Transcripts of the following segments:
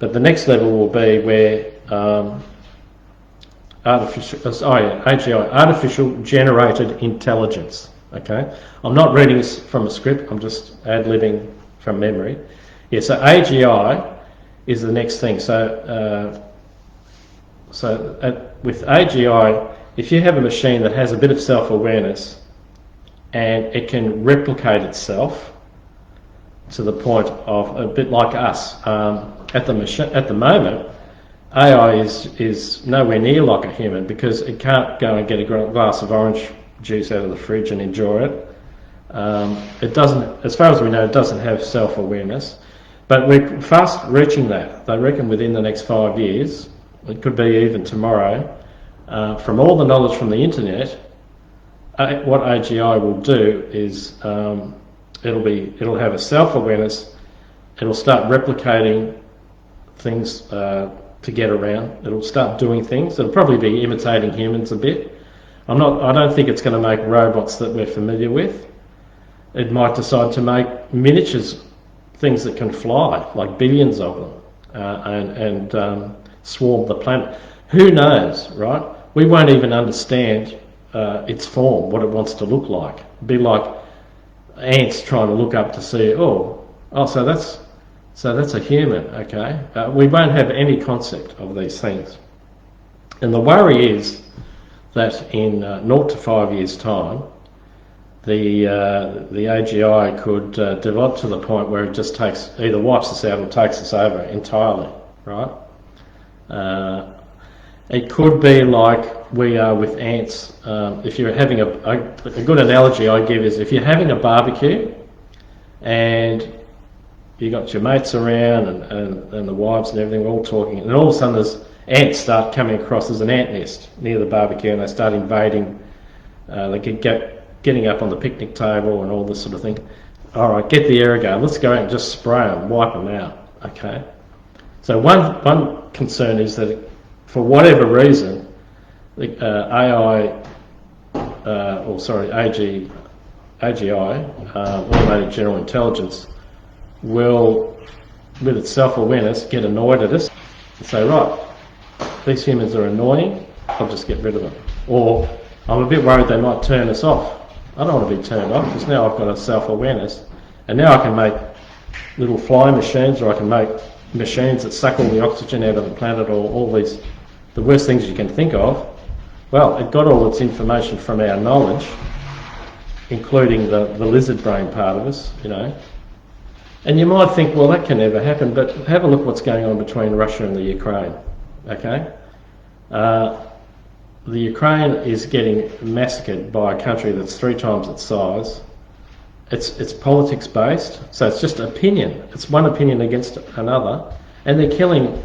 But the next level will be where AGI, artificial generated intelligence. Okay, I'm not reading this from a script. I'm just ad-libbing from memory. Yeah, so AGI is the next thing. With AGI, if you have a machine that has a bit of self-awareness and it can replicate itself to the point of a bit like us, at the moment, AI is nowhere near like a human because it can't go and get a glass of orange juice out of the fridge and enjoy it. It doesn't, as far as we know, it doesn't have self-awareness. But we're fast reaching that. They reckon within the next 5 years, it could be even tomorrow, from all the knowledge from the internet, what AGI will do is it'll have a self-awareness. It'll start replicating things to get around. It'll start doing things. It'll probably be imitating humans a bit. I don't think it's going to make robots that we're familiar with. It might decide to make miniatures, things that can fly, like billions of them, and swarm the planet. Who knows, right? We won't even understand its form, what it wants to look like. It'd be like ants trying to look up to see, so that's a human, okay? We won't have any concept of these things. And the worry is that in 0 to 5 years' time, the AGI could develop to the point where it just either wipes us out or takes us over entirely, right? It could be like we are with ants. If you're having a good analogy I give is if you're having a barbecue and you got your mates around and the wives and everything, we're all talking, and all of a sudden there's ants start coming across. There's an ant nest near the barbecue and they start invading. They getting up on the picnic table and all this sort of thing. All right, get the air gun. Let's go out and just spray them, wipe them out. Okay. So one concern is that for whatever reason, the AGI, automated general intelligence, will, with its self-awareness, get annoyed at us and say, right, these humans are annoying, I'll just get rid of them. Or I'm a bit worried they might turn us off. I don't want to be turned off because now I've got a self-awareness, and now I can make little flying machines, or I can make machines that suck all the oxygen out of the planet, or all these, the worst things you can think of. Well, it got all its information from our knowledge, including the lizard brain part of us, you know. And you might think, well, that can never happen, but have a look what's going on between Russia and the Ukraine, okay? The Ukraine is getting massacred by a country that's 3 times its size. It's politics based, so it's just opinion. It's one opinion against another, and they're killing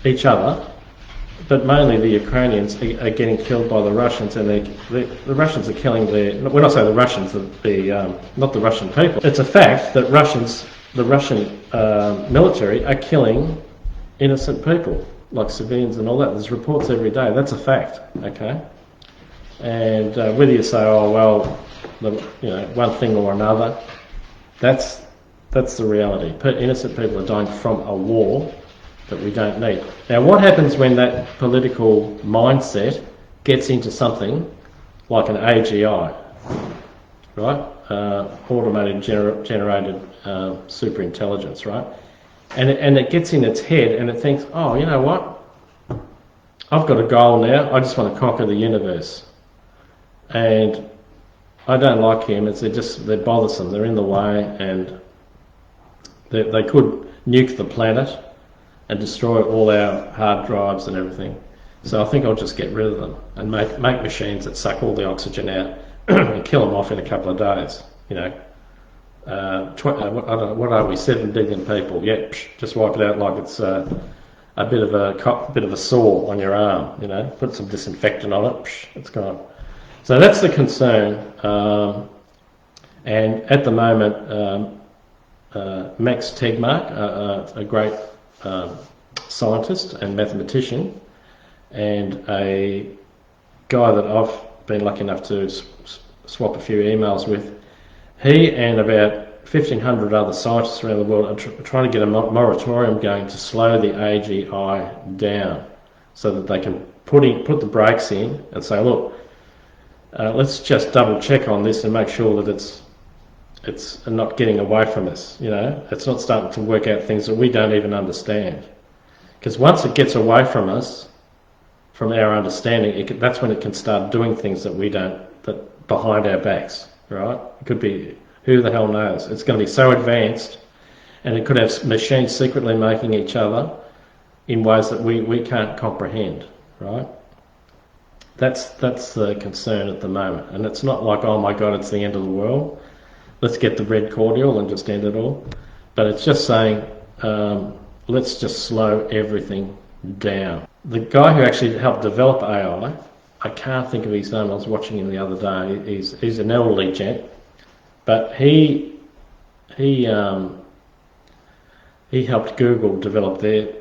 each other, but mainly the Ukrainians are getting killed by the Russians, and the Russians are killing when I say the Russians, not the Russian people. It's a fact that the Russian military are killing innocent people, like civilians and all that. There's reports every day. That's a fact, okay? And whether you say, oh well, one thing or another, that's the reality. Innocent people are dying from a war that we don't need. Now, what happens when that political mindset gets into something like an AGI, right? Automated generated super intelligence, right? And it gets in its head and it thinks, oh, you know what? I've got a goal now. I just want to conquer the universe. And I don't like humans. They're bothersome. They're in the way, and they could nuke the planet and destroy all our hard drives and everything. So I think I'll just get rid of them and make machines that suck all the oxygen out and kill them off in a couple of days. You know, what are we? 7 billion people. Yeah, just wipe it out like it's a bit of a sore on your arm. You know, put some disinfectant on it. It's gone. So that's the concern. And at the moment, Max Tegmark, a great scientist and mathematician, and a guy that I've been lucky enough to swap a few emails with, he and about 1,500 other scientists around the world are trying to get a moratorium going to slow the AGI down so that they can put the brakes in and say, look, let's just double check on this and make sure that it's not getting away from us. It's not starting to work out things that we don't even understand. Because once it gets away from us, from our understanding, that's when it can start doing things that we don't, that behind our backs, right? It could be, who the hell knows? It's going to be so advanced, and it could have machines secretly making each other in ways that we can't comprehend, right? That's the concern at the moment. And it's not like, oh my God, it's the end of the world. Let's get the red cordial and just end it all. But it's just saying, let's just slow everything down. The guy who actually helped develop AI, I can't think of his name, I was watching him the other day, he's an elderly gent, but he helped Google develop their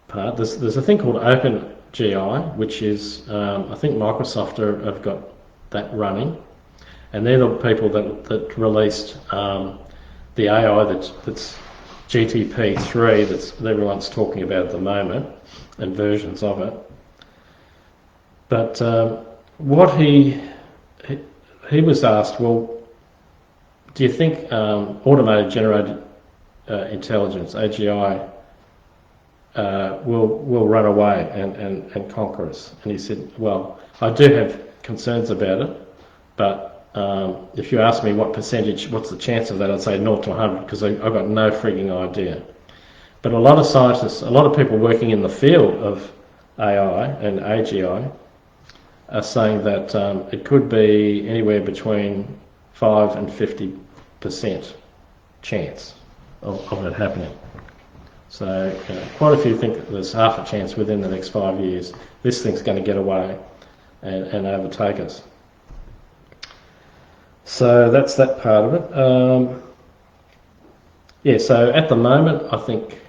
part. There's a thing called OpenGI, which is, I think Microsoft have got that running, and they're the people that released the AI that's GTP3 that everyone's talking about at the moment, and versions of it. But what he was asked, well, do you think automated generated intelligence, AGI, will run away and conquer us? And he said, well, I do have concerns about it, but if you ask me what percentage, what's the chance of that, I'd say 0 to 100, because I've got no freaking idea. But a lot of scientists, a lot of people working in the field of AI and AGI are saying that it could be anywhere between 5 and 50% chance of it happening. So quite a few think that there's half a chance within the next 5 years this thing's going to get away and overtake us. So that's that part of it. Yeah, so at the moment, I think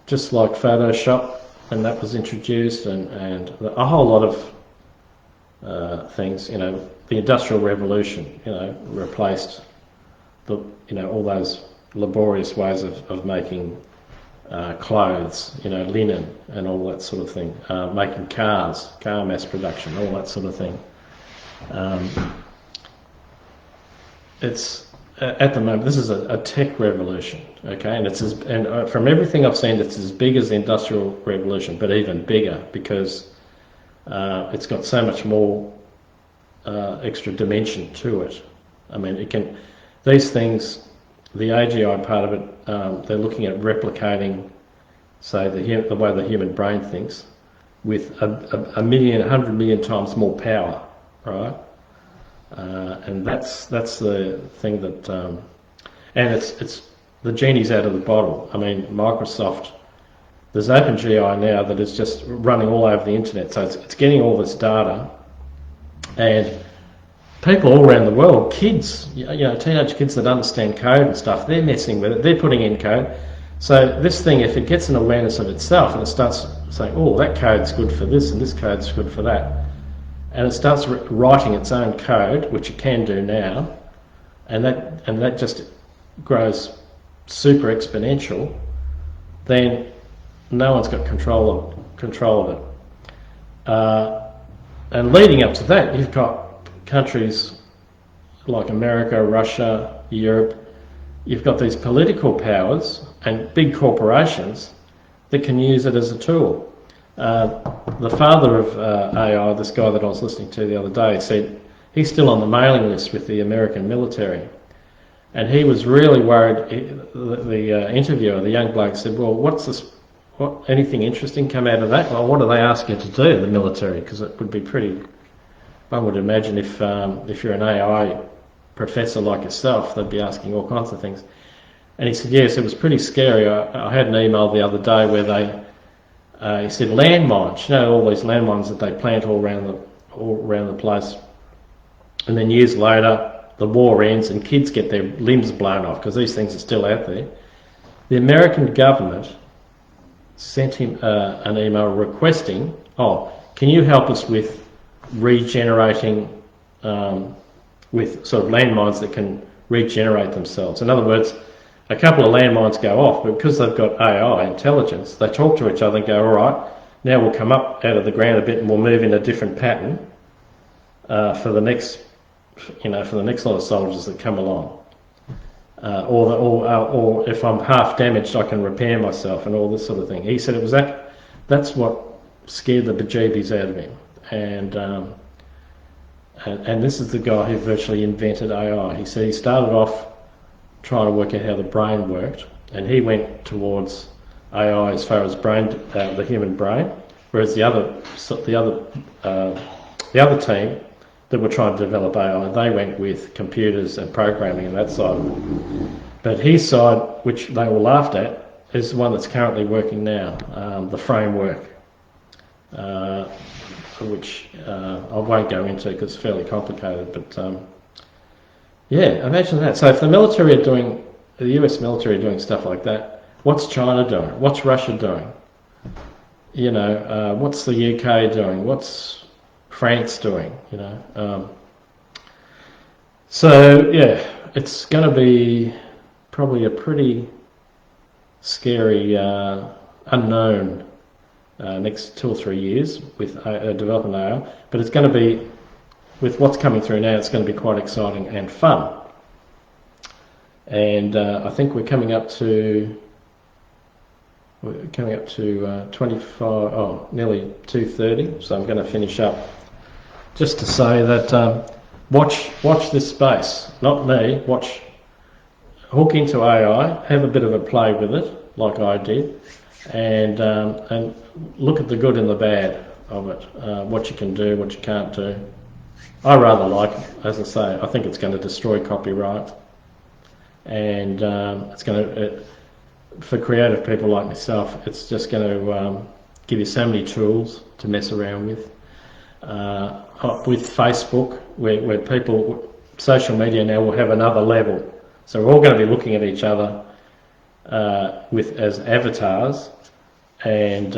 just like Photoshop, and that was introduced, and a whole lot of things, the Industrial Revolution, replaced all those laborious ways of making clothes, linen and all that sort of thing, making car mass production, all that sort of thing. It's at the moment, this is a tech revolution, okay, and from everything I've seen, it's as big as the Industrial Revolution, but even bigger, because it's got so much more extra dimension to it. I mean, these things, the AGI part of it, they're looking at replicating, say, the way the human brain thinks, with 100 million times more power, right? And that's the thing that, and it's the genie's out of the bottle. I mean, Microsoft, there's OpenGI now that is just running all over the internet, so it's getting all this data, and people all around the world, kids, teenage kids that understand code and stuff, they're messing with it, they're putting in code. So this thing, if it gets an awareness of itself and it starts saying, oh, that code's good for this and this code's good for that, and it starts writing its own code, which it can do now, and that just grows super exponential, then no one's got control of it. And leading up to that, you've got countries like America, Russia, Europe. You've got these political powers and big corporations that can use it as a tool. The father of AI, this guy that I was listening to the other day, said he's still on the mailing list with the American military, and he was really worried. The interviewer, the young bloke, said, well, what anything interesting come out of that? Well, what do they ask you to do, the military? Because it would be pretty, one would imagine, if you're an AI professor like yourself, they'd be asking all kinds of things. And he said, yes, it was pretty scary. I had an email the other day where he said landmines, all these landmines that they plant all around the place, and then years later the war ends and kids get their limbs blown off because these things are still out there. The American government sent him an email requesting, can you help us with regenerating, with sort of landmines that can regenerate themselves. In other words, a couple of landmines go off, but because they've got AI intelligence, they talk to each other and go, all right, now we'll come up out of the ground a bit and we'll move in a different pattern for the next, for the next lot of soldiers that come along. Or if I'm half damaged, I can repair myself and all this sort of thing. He said it was that's what scared the bejeebies out of him. And this is the guy who virtually invented AI. He said he started off trying to work out how the brain worked, and he went towards AI as far as the human brain, whereas the other team that were trying to develop AI, they went with computers and programming and that side of it. But his side, which they all laughed at, is the one that's currently working now, the framework, which I won't go into because it's fairly complicated. But yeah, imagine that. So if the military are doing, the US military are doing stuff like that, what's China doing? What's Russia doing? What's the UK doing? What's France doing? So yeah, it's going to be probably a pretty scary unknown next 2 or 3 years with developing AI, but it's going to be, with what's coming through now, it's going to be quite exciting and fun. And I think we're coming up to 25, nearly 2:30. So I'm going to finish up just to say that watch this space, not me. Hook into AI, have a bit of a play with it, like I did, and look at the good and the bad of it. What you can do, what you can't do. I rather like it, as I say. I think it's going to destroy copyright, and it's going to, for creative people like myself, it's just going to give you so many tools to mess around with. With Facebook, where people, social media now will have another level. So we're all going to be looking at each other as avatars, and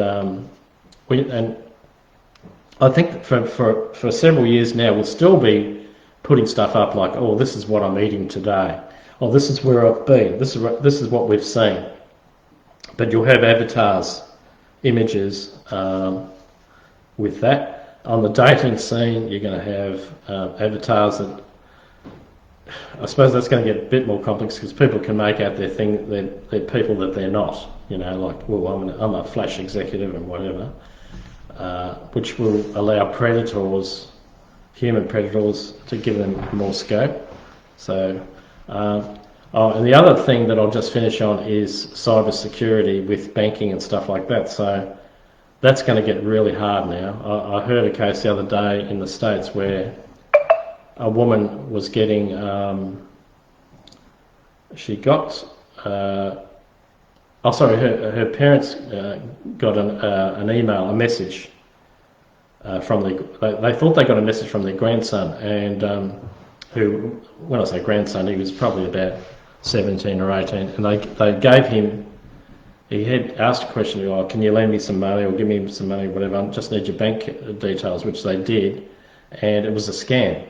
I think for several years now we'll still be putting stuff up like, oh, this is what I'm eating today, oh, this is where I've been, this is what we've seen. But you'll have avatars, images with that. On the dating scene, you're going to have avatars that, I suppose that's going to get a bit more complex because people can make out they're people that they're not. Like, well, I'm a Flash executive and whatever, which will allow predators, human predators, to give them more scope. So, and the other thing that I'll just finish on is cyber security with banking and stuff like that. So that's going to get really hard now. I heard a case the other day in the States where a woman was getting, her parents got an email, a message from they thought they got a message from their grandson, and who, when I say grandson, he was probably about 17 or 18, and they gave him, he had asked a question, oh, can you lend me some money or give me some money, whatever, I just need your bank details, which they did, and it was a scam.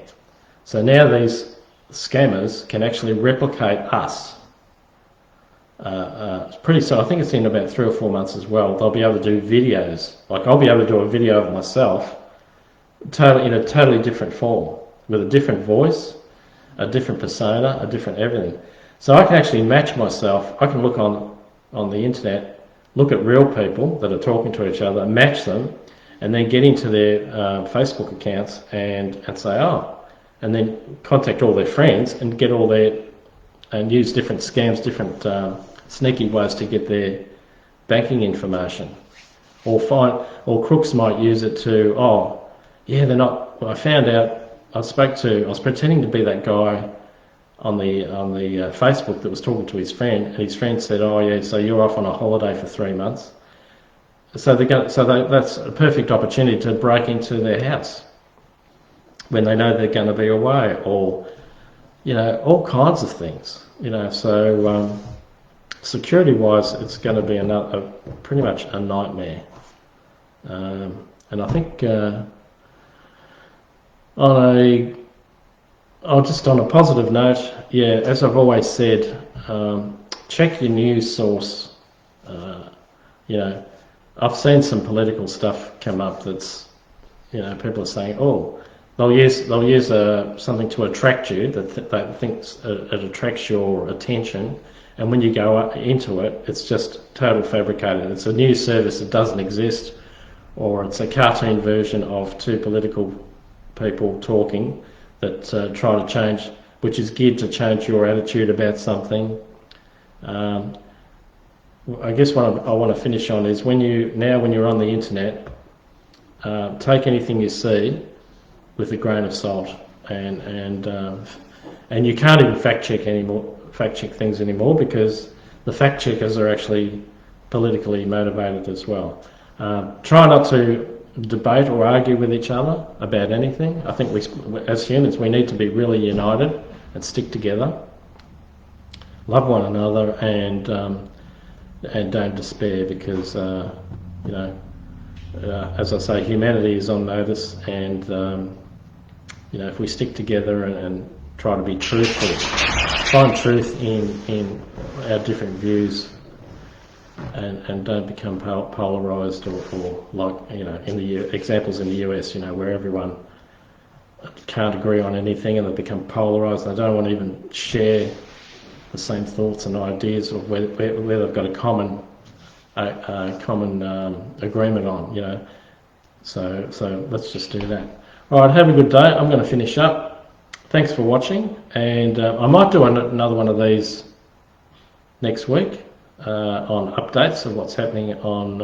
So now these scammers can actually replicate us. So I think it's in about 3 or 4 months as well. They'll be able to do videos. Like, I'll be able to do a video of myself in a totally different form, with a different voice, a different persona, a different everything. So I can actually match myself. I can look on the internet, look at real people that are talking to each other, match them, and then get into their Facebook accounts and say, oh, and then contact all their friends and get all and use different scams, different sneaky ways to get their banking information. Or crooks might use it to, oh, yeah, they're not, I found out, I was pretending to be that guy on the Facebook that was talking to his friend, and his friend said, oh yeah, so you're off on a holiday for 3 months. So that's a perfect opportunity to break into their house when they know they're going to be away, or all kinds of things. So security-wise, it's going to be pretty much a nightmare. And I think on Oh, just on a positive note, yeah, as I've always said, check your news source. Uh, you know, I've seen some political stuff come up that's, people are saying, oh, they'll use something to attract you that they think it attracts your attention, and when you go into it, it's just total fabricated. It's a news service that doesn't exist, or it's a cartoon version of two political people talking that try to change, which is geared to change your attitude about something. Um, I guess what I want to finish on is when you're on the internet, take anything you see with a grain of salt, and you can't even fact check things anymore because the fact checkers are actually politically motivated as well. Try not to debate or argue with each other about anything. I think as humans, we need to be really united and stick together, love one another, and don't despair because as I say, humanity is on notice, and if we stick together and try to be truthful, find truth in our different views, and don't become polarised or like in the examples in the US, where everyone can't agree on anything and they become polarised. They don't want to even share the same thoughts and ideas of where they've got a common agreement on. So let's just do that. All right, have a good day. I'm going to finish up. Thanks for watching, and I might do another one of these next week on updates of what's happening on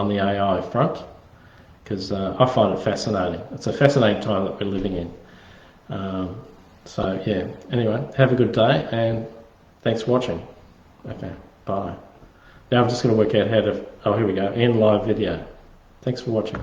the AI front, because I find it fascinating. It's a fascinating time that we're living in. So yeah, anyway, have a good day, and thanks for watching. Okay, bye. Now I'm just going to work out how to, here we go, end live video. Thanks for watching.